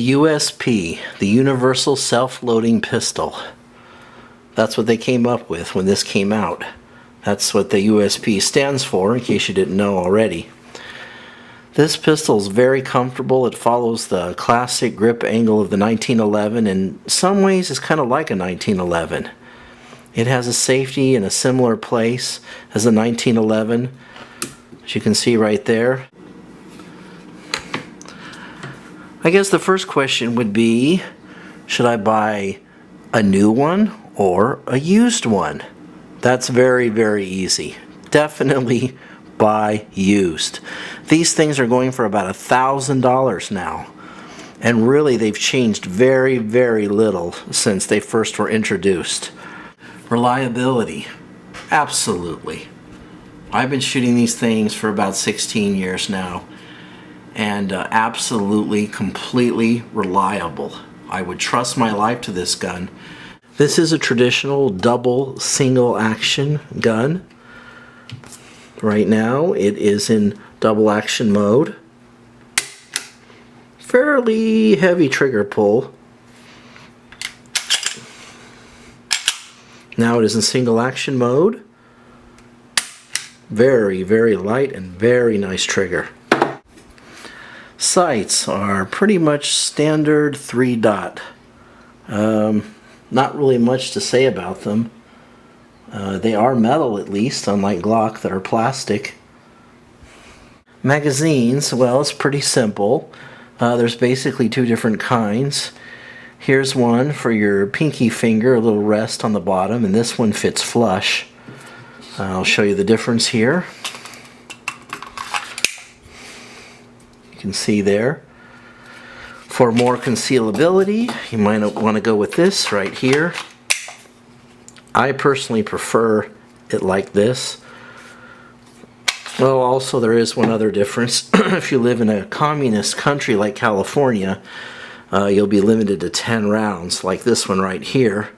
The USP, the Universal Self-Loading Pistol. That's what they came up with when this came out. That's what the USP stands for, in case you didn't know already. This pistol is very comfortable. It follows the classic grip angle of the 1911. In some ways, it's kind of like a 1911. It has a safety in a similar place as the 1911, as you can see right there. I guess the first question would be, should I buy a new one or a used one? That's very, very easy. Definitely buy used. These things are going for about $1,000 now. And really they've changed very, very little since they first were introduced. Reliability. Absolutely. I've been shooting these things for about 16 years now. And absolutely, completely reliable. I would trust my life to this gun. This is a traditional double single action gun. Right now it is in double action mode. Fairly heavy trigger pull. Now it is in single action mode. Very, very light and very nice trigger. Sights are pretty much standard 3-dot. Not really much to say about them. They are metal at least, unlike Glock that are plastic. Magazines, well, it's pretty simple. There's basically two different kinds. Here's one for your pinky finger, a little rest on the bottom, and this one fits flush. I'll show you the difference here. You can see there. For more concealability, you might want to go with this right here. I personally prefer it like this. Well, also there is one other difference. If you live in a communist country like California, you'll be limited to 10 rounds like this one right here,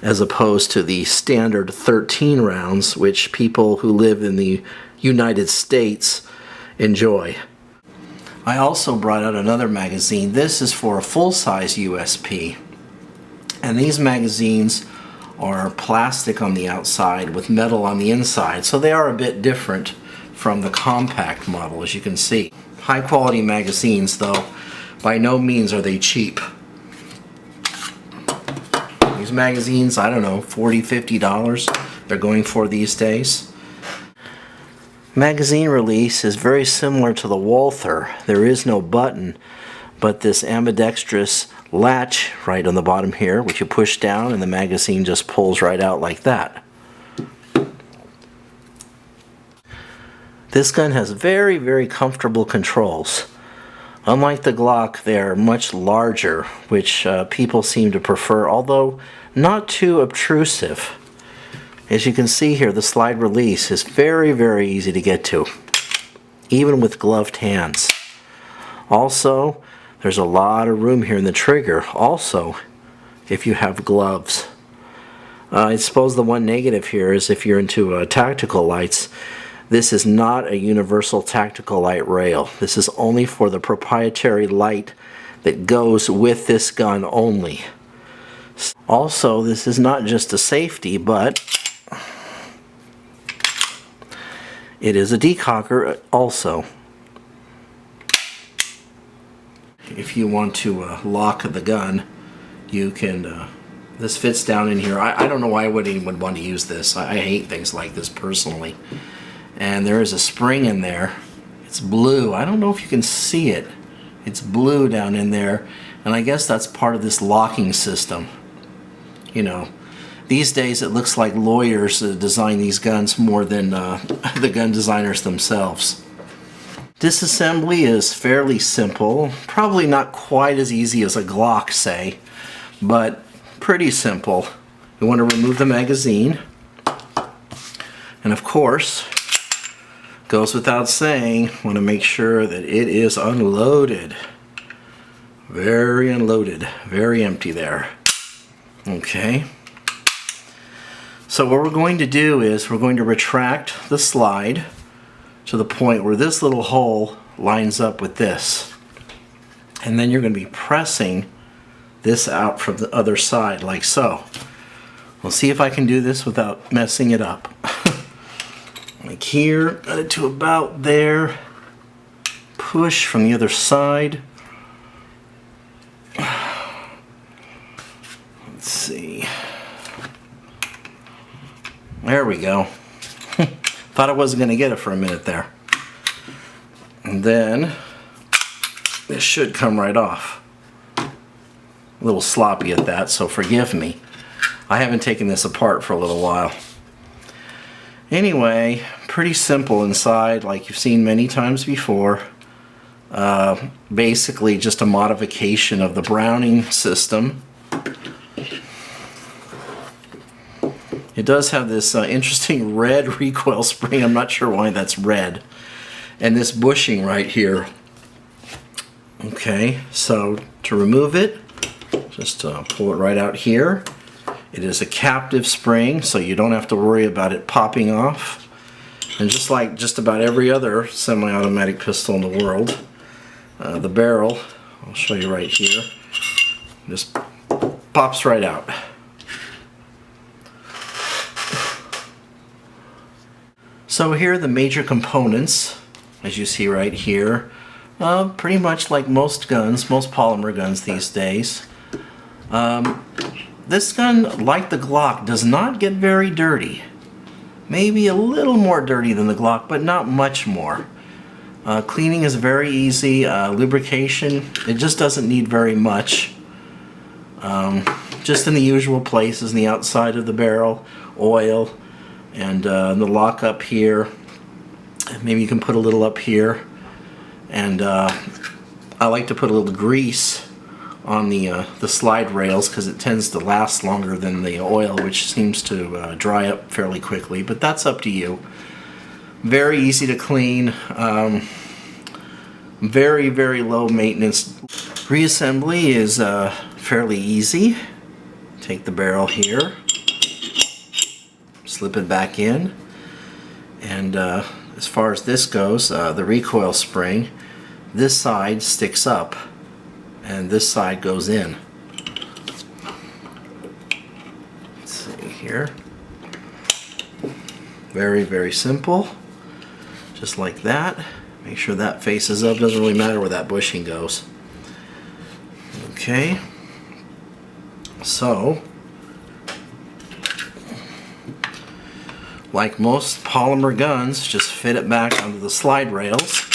as opposed to the standard 13 rounds which people who live in the United States enjoy. I also brought out another magazine. This is for a full-size USP. And these magazines are plastic on the outside with metal on the inside, so they are a bit different from the compact model, as you can see. High-quality magazines, though, by no means are they cheap. These magazines, I don't know, $40, $50 they're going for these days. Magazine release is very similar to the Walther. There is no button, but this ambidextrous latch right on the bottom here, which you push down and the magazine just pulls right out like that. This gun has very, very comfortable controls. Unlike the Glock, they are much larger, which people seem to prefer, although not too obtrusive. As you can see here, the slide release is very, very easy to get to, even with gloved hands. Also, there's a lot of room here in the trigger, also, if you have gloves. I suppose the one negative here is if you're into tactical lights, this is not a universal tactical light rail. This is only for the proprietary light that goes with this gun only. Also, this is not just a safety, but it is a decocker also. If you want to lock the gun, you can, this fits down in here. I don't know why I would even want to use this. I hate things like this personally. And there is a spring in there. It's blue. I don't know if you can see it. It's blue down in there. And I guess that's part of this locking system. You know, these days it looks like lawyers design these guns more than the gun designers themselves. Disassembly is fairly simple. Probably not quite as easy as a Glock, say, but pretty simple. You want to remove the magazine. And of course, goes without saying, want to make sure that it is unloaded. Very unloaded, very empty there. Okay. So what we're going to do is we're going to retract the slide to the point where this little hole lines up with this. And then you're going to be pressing this out from the other side, like so. We'll see if I can do this without messing it up. Like here, got it to about there. Push from the other side. Let's see. There we go. Thought I wasn't going to get it for a minute there. And then this should come right off. A little sloppy at that, so forgive me. I haven't taken this apart for a little while. Anyway, pretty simple inside, like you've seen many times before. Basically just a modification of the Browning system. It does have this interesting red recoil spring. I'm not sure why that's red. And this bushing right here. Okay, so to remove it, just pull it right out here. It is a captive spring, so you don't have to worry about it popping off. And just like just about every other semi-automatic pistol in the world, the barrel, I'll show you right here, just pops right out. So here are the major components, as you see right here. Pretty much like most guns, most polymer guns these days. This gun, like the Glock, does not get very dirty. Maybe a little more dirty than the Glock, but not much more. Cleaning is very easy. Lubrication, it just doesn't need very much. Just in the usual places, in the outside of the barrel, oil, and the lock up here. Maybe you can put a little up here. And I like to put a little grease on the slide rails because it tends to last longer than the oil, which seems to dry up fairly quickly, but that's up to you. Very easy to clean, very, very low maintenance. Reassembly is fairly easy. Take the barrel here, slip it back in, and as far as this goes, the recoil spring, this side sticks up and this side goes in. Let's see here. Very, very simple. Just like that. Make sure that faces up. Doesn't really matter where that bushing goes. Okay. So, like most polymer guns, just fit it back onto the slide rails.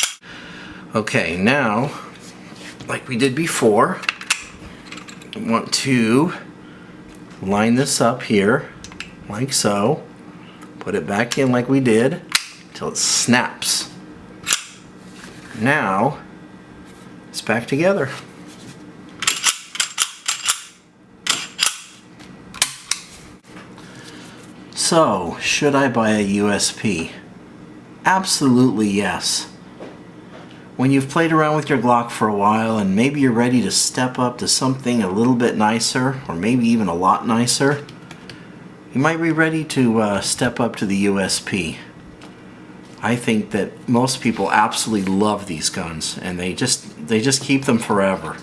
Okay, now, like we did before, I want to line this up here, like so. Put it back in like we did, until it snaps. Now, it's back together. So, should I buy a USP? Absolutely yes. When you've played around with your Glock for a while and maybe you're ready to step up to something a little bit nicer, or maybe even a lot nicer, you might be ready to step up to the USP. I think that most people absolutely love these guns, and they just keep them forever.